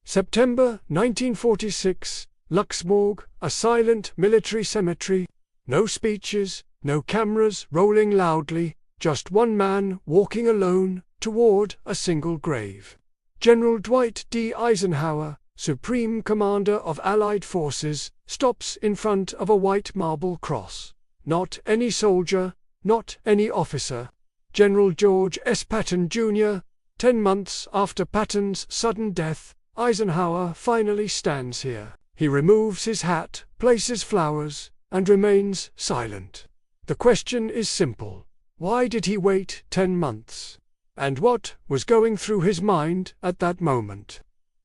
September 1946, Luxembourg, a silent military cemetery. No speeches, no cameras rolling loudly, just one man walking alone toward a single grave. General Dwight D. Eisenhower, Supreme Commander of Allied Forces, stops in front of a white marble cross. Not any soldier, not any officer. General George S. Patton, Jr., 10 months after Patton's sudden death, Eisenhower finally stands here. He removes his hat, places flowers, and remains silent. The question is simple. Why did he wait 10 months? And what was going through his mind at that moment?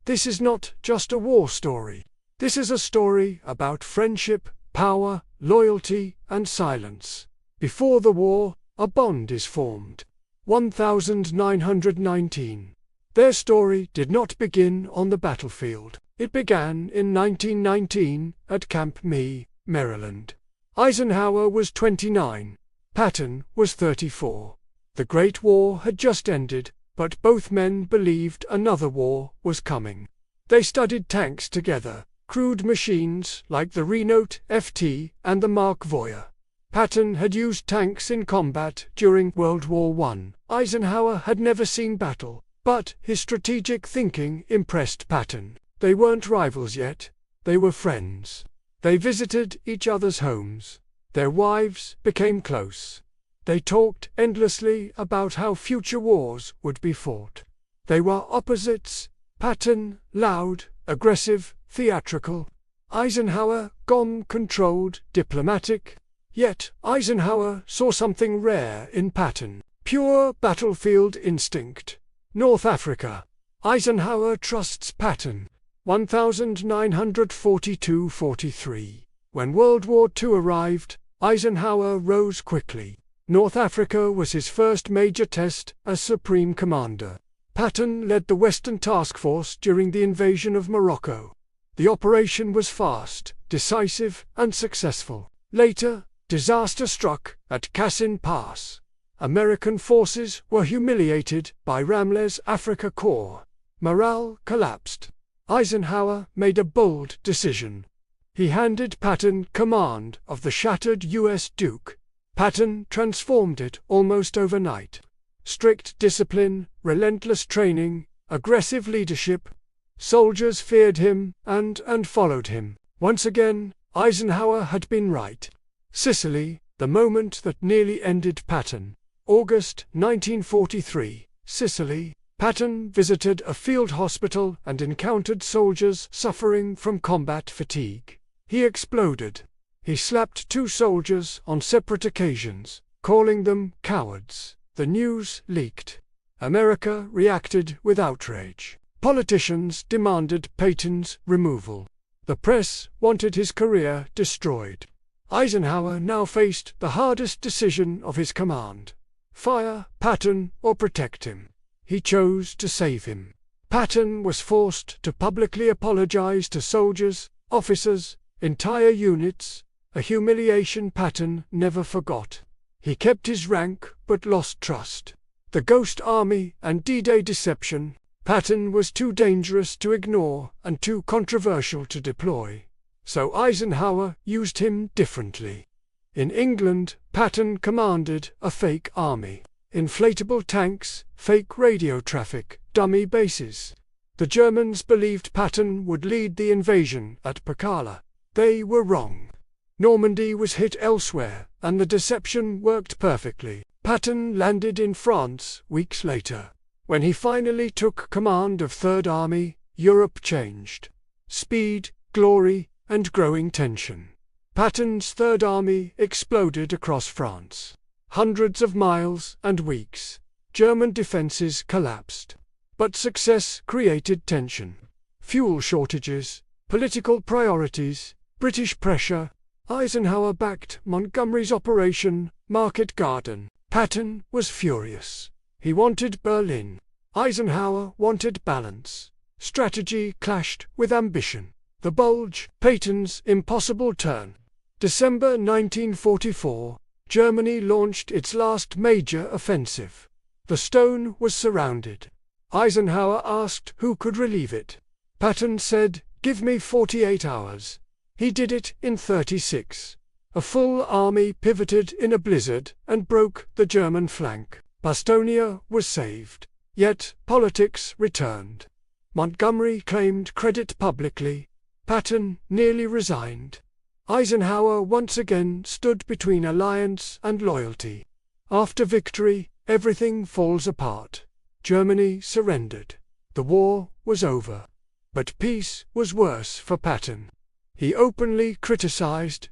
This is not just a war story. This is a story about friendship, power, loyalty, and silence. Before the war, a bond is formed. 1919. Their story did not begin on the battlefield. It began in 1919 at Camp Mee, Maryland. Eisenhower was 29. Patton was 34. The Great War had just ended, but both men believed another war was coming. They studied tanks together, crude machines like the Renault FT and the Mark Voyer. Patton had used tanks in combat during World War I. Eisenhower had never seen battle, but his strategic thinking impressed Patton. They weren't rivals yet, they were friends. They visited each other's homes. Their wives became close. They talked endlessly about how future wars would be fought. They were opposites. Patton, loud, aggressive, theatrical. Eisenhower, calm, controlled, diplomatic. Yet Eisenhower saw something rare in Patton. Pure battlefield instinct. North Africa. Eisenhower trusts Patton. 1942–43. When World War II arrived, Eisenhower rose quickly. North Africa was his first major test as Supreme Commander. Patton led the Western Task Force during the invasion of Morocco. The operation was fast, decisive, and successful. Later, disaster struck at Kassin Pass. American forces were humiliated by Ramleh's Africa Corps. Morale collapsed. Eisenhower made a bold decision. He handed Patton command of the shattered U.S. Duke. Patton transformed it almost overnight. Strict discipline, relentless training, aggressive leadership. Soldiers feared him and followed him. Once again, Eisenhower had been right. Sicily, the moment that nearly ended Patton. August 1943, Sicily. Patton visited a field hospital and encountered soldiers suffering from combat fatigue. He exploded. He slapped 2 soldiers on separate occasions, calling them cowards. The news leaked. America reacted with outrage. Politicians demanded Patton's removal. The press wanted his career destroyed. Eisenhower now faced the hardest decision of his command: fire Patton or protect him. He chose to save him. Patton was forced to publicly apologize to soldiers, officers, entire units, a humiliation Patton never forgot. He kept his rank but lost trust. The Ghost Army and D-Day deception. Patton was too dangerous to ignore and too controversial to deploy. So Eisenhower used him differently. In England, Patton commanded a fake army. Inflatable tanks, fake radio traffic, dummy bases. The Germans believed Patton would lead the invasion at Pacala. They were wrong. Normandy was hit elsewhere, and the deception worked perfectly. Patton landed in France weeks later. When he finally took command of Third Army, Europe changed. Speed, glory, and growing tension. Patton's Third Army exploded across France. Hundreds of miles and weeks. German defenses collapsed. But success created tension. Fuel shortages, political priorities, British pressure. Eisenhower backed Montgomery's Operation Market Garden. Patton was furious. He wanted Berlin. Eisenhower wanted balance. Strategy clashed with ambition. The bulge, Patton's impossible turn. December 1944. Germany launched its last major offensive. The stone was surrounded. Eisenhower asked who could relieve it. Patton said, "Give me 48 hours." He did it in 36. A full army pivoted in a blizzard and broke the German flank. Bastonia was saved. Yet politics returned. Montgomery claimed credit publicly. Patton nearly resigned. Eisenhower once again stood between alliance and loyalty. After victory, everything falls apart. Germany surrendered. The war was over. But peace was worse for Patton. He openly criticized.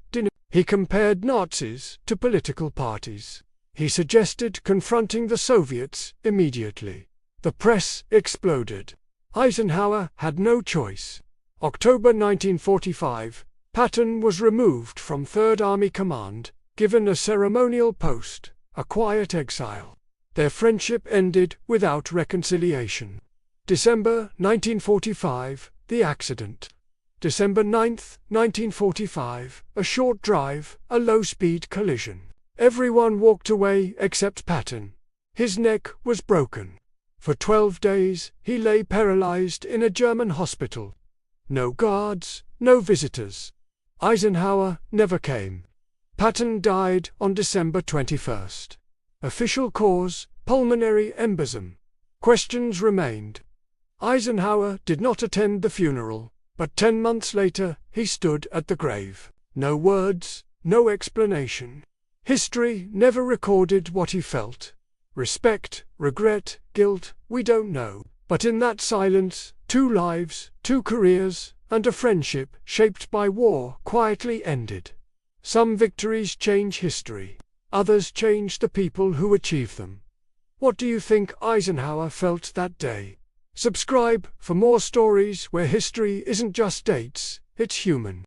He compared Nazis to political parties. He suggested confronting the Soviets immediately. The press exploded. Eisenhower had no choice. October 1945, Patton was removed from Third Army Command, given a ceremonial post, a quiet exile. Their friendship ended without reconciliation. December 1945, the accident. December 9, 1945, a short drive, a low-speed collision. Everyone walked away except Patton. His neck was broken. For 12 days, he lay paralyzed in a German hospital. No guards, no visitors. Eisenhower never came. Patton died on December 21. Official cause, pulmonary embolism. Questions remained. Eisenhower did not attend the funeral, but 10 months later he stood at the grave. No words, no explanation. History never recorded what he felt. Respect, regret, guilt, we don't know. But in that silence, 2 lives, 2 careers, and a friendship shaped by war quietly ended. Some victories change history. Others change the people who achieve them. What do you think Eisenhower felt that day? Subscribe for more stories where history isn't just dates, it's human.